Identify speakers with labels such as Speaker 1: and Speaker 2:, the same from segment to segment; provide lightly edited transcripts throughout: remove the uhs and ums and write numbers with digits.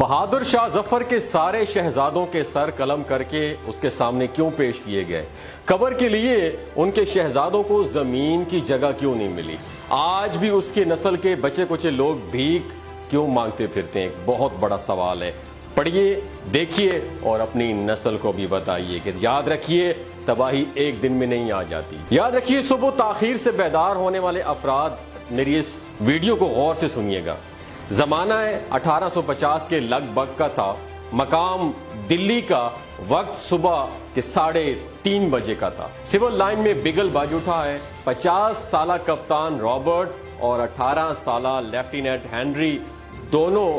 Speaker 1: بہادر شاہ ظفر کے سارے شہزادوں کے سر قلم کر کے اس کے سامنے کیوں پیش کیے گئے؟ قبر کے لیے ان کے شہزادوں کو زمین کی جگہ کیوں نہیں ملی؟ آج بھی اس کی نسل کے بچے کچے لوگ بھیک کیوں مانگتے پھرتے ہیں؟ ایک بہت بڑا سوال ہے۔ پڑھیے، دیکھیے اور اپنی نسل کو بھی بتائیے کہ یاد رکھیے تباہی ایک دن میں نہیں آ جاتی۔ یاد رکھیے صبح تاخیر سے بیدار ہونے والے افراد میری اس ویڈیو کو غور سے سنیے گا۔ زمانہ 1850 کے لگ بھگ کا تھا، مقام دلی کا، وقت صبح کے 3:30 بجے کا تھا۔ سول لائن میں بگل بج اٹھا ہے۔ 50 سالہ کپتان رابرٹ اور 18 سالہ لیفٹیننٹ ہنری دونوں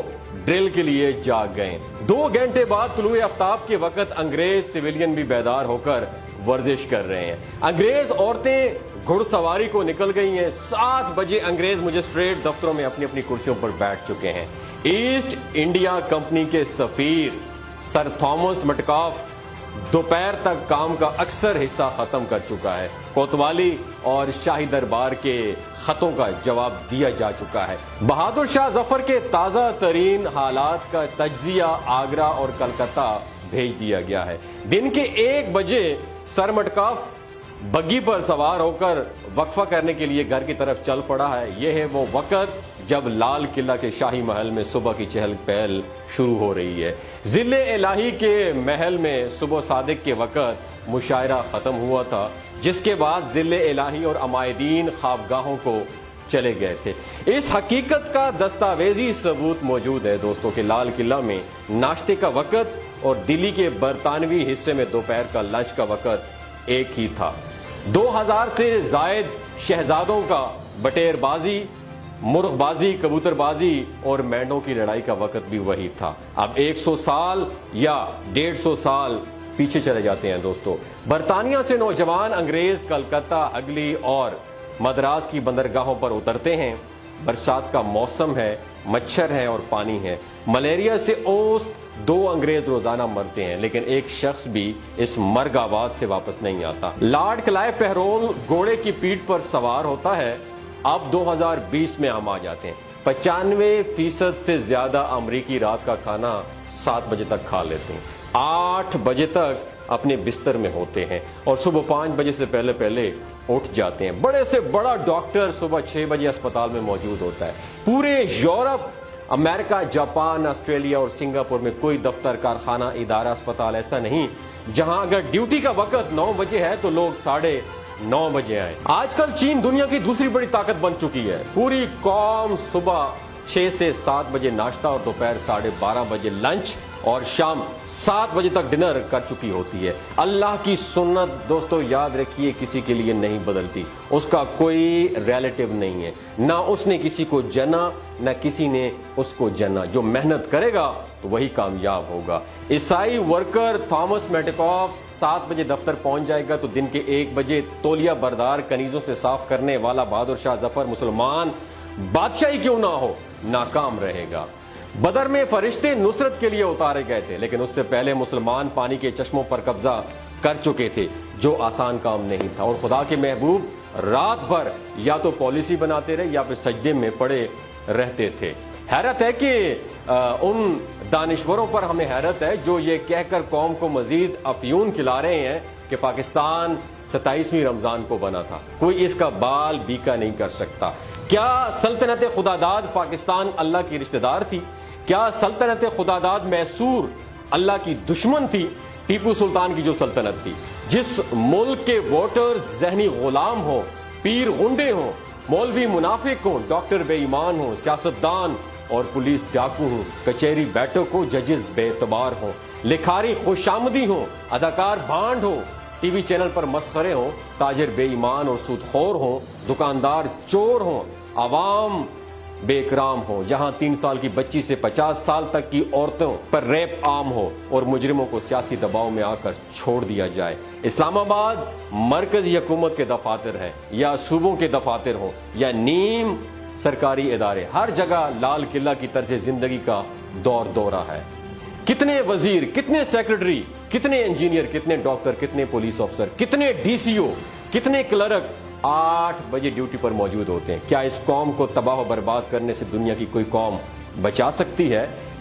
Speaker 1: ڈرل کے لیے جاگ گئے۔ 2 گھنٹے بعد طلوع آفتاب کے وقت انگریز سویلین بھی بیدار ہو کر ورزش کر رہے ہیں۔ انگریز عورتیں گھڑ سواری کو نکل گئی ہیں۔ 7 بجے انگریز مجسٹریٹ دفتروں میں اپنی اپنی کرسیوں پر بیٹھ چکے ہیں۔ ایسٹ انڈیا کمپنی کے سفیر سر تھامس مٹکاف دوپہر تک کام کا اکثر حصہ ختم کر چکا ہے۔ کوتوالی اور شاہی دربار کے خطوں کا جواب دیا جا چکا ہے۔ بہادر شاہ ظفر کے تازہ ترین حالات کا تجزیہ آگرہ اور کلکتہ بھیج دیا گیا ہے۔ دن کے 1 بجے سر مٹکاف بگی پر سوار ہو کر وقفہ کرنے کے لیے گھر کی طرف چل پڑا ہے۔ یہ ہے وہ وقت جب لال قلعہ کے شاہی محل میں صبح کی چہل پہل شروع ہو رہی ہے۔ ذل الہی کے محل میں صبح صادق کے وقت مشاعرہ ختم ہوا تھا، جس کے بعد ذل الہی اور عمائدین خوابگاہوں کو چلے گئے تھے۔ اس حقیقت کا دستاویزی ثبوت موجود ہے دوستوں کہ لال قلعہ میں ناشتے کا وقت اور دلی کے برطانوی حصے میں دوپہر کا لنچ کا وقت ایک ہی تھا۔ 2000 سے زائد شہزادوں کا بٹیر بازی، مرغ بازی، کبوتر بازی اور مینڈوں کی لڑائی کا وقت بھی وہی تھا۔ اب 100 سال یا 150 سال پیچھے چلے جاتے ہیں دوستو۔ برطانیہ سے نوجوان انگریز کلکتہ، ہگلی اور مدراس کی بندرگاہوں پر اترتے ہیں۔ برسات کا موسم ہے، مچھر ہیں اور پانی ہے۔ ملیریا سے اوسط 2 انگریز روزانہ مرتے ہیں، لیکن ایک شخص بھی اس مرگ آباد سے واپس نہیں آتا۔ لارڈ کلائیو پیرول گھوڑے کی پیٹھ پر سوار ہوتا ہے۔ اب 2020 میں ہم آ جاتے ہیں۔ 95% سے زیادہ امریکی رات کا کھانا 7 بجے تک کھا لیتے ہیں، 8 بجے تک اپنے بستر میں ہوتے ہیں اور صبح 5 بجے سے پہلے اٹھ جاتے ہیں۔ بڑے سے بڑا ڈاکٹر صبح 6 بجے اسپتال میں موجود ہوتا ہے۔ پورے یورپ، امریکہ، جاپان، آسٹریلیا اور سنگاپور میں کوئی دفتر، کارخانہ، ادارہ، اسپتال ایسا نہیں جہاں اگر ڈیوٹی کا وقت 9 بجے ہے تو لوگ 9:30 بجے آئیں۔ آج کل چین دنیا کی دوسری بڑی طاقت بن چکی ہے۔ پوری قوم صبح 6 سے 7 بجے ناشتہ اور دوپہر 12:30 بجے لنچ اور شام 7 بجے تک ڈنر کر چکی ہوتی ہے۔ اللہ کی سنت دوستو یاد رکھیے کسی کے لیے نہیں بدلتی۔ اس کا کوئی ریلیٹیو نہیں ہے، نہ اس نے کسی کو جنا نہ کسی نے اس کو جنا۔ جو محنت کرے گا تو وہی کامیاب ہوگا۔ عیسائی ورکر تھامس میٹکاف 7 بجے دفتر پہنچ جائے گا تو دن کے 1 بجے تولیہ بردار کنیزوں سے صاف کرنے والا بہادر شاہ ظفر مسلمان بادشاہی کیوں نہ ہو ناکام رہے گا۔ بدر میں فرشتے نصرت کے لیے اتارے گئے تھے، لیکن اس سے پہلے مسلمان پانی کے چشموں پر قبضہ کر چکے تھے، جو آسان کام نہیں تھا، اور خدا کے محبوب رات بھر یا تو پالیسی بناتے رہے یا پھر سجدے میں پڑے رہتے تھے۔ حیرت ہے کہ ان دانشوروں پر ہمیں حیرت ہے جو یہ کہہ کر قوم کو مزید افیون کھلا رہے ہیں کہ پاکستان 27ویں رمضان کو بنا تھا، کوئی اس کا بال بیکا نہیں کر سکتا۔ کیا سلطنت خداداد پاکستان اللہ کی رشتہ دار تھی؟ کیا سلطنت خداداد میسور اللہ کی دشمن تھی؟ ٹیپو سلطان کی جو سلطنت تھی، جس ملک کے ووٹرز ذہنی غلام ہوں، پیر غنڈے ہوں، مولوی منافق ہوں، ڈاکٹر بے ایمان ہوں، سیاستدان اور پولیس ڈاکو ہوں، کچہری بیٹھک ہو، ججز بے اعتبار ہوں، لکھاری خوش آمدی ہوں، اداکار بھانڈ ہوں، ٹی وی چینل پر مسخرے ہوں، تاجر بے ایمان اور سود خور ہوں، دکاندار چور ہوں، عوام بے اکرام ہو، جہاں 3 سال کی بچی سے 50 سال تک کی عورتوں پر ریپ عام ہو اور مجرموں کو سیاسی دباؤ میں آ کر چھوڑ دیا جائے۔ اسلام آباد مرکزی حکومت کے دفاتر ہیں یا صوبوں کے دفاتر ہوں یا نیم سرکاری ادارے، ہر جگہ لال قلعہ کی طرز زندگی کا دورہ ہے۔ کتنے وزیر، کتنے سیکرٹری، کتنے انجینئر، کتنے ڈاکٹر، کتنے پولیس افسر، کتنے ڈی سی او، کتنے کلرک 8 بجے ڈیوٹی پر موجود ہوتے ہیں۔ کیا اس قوم کو تباہ و برباد کرنے سے دنیا کی کوئی قوم بچا سکتی ہے؟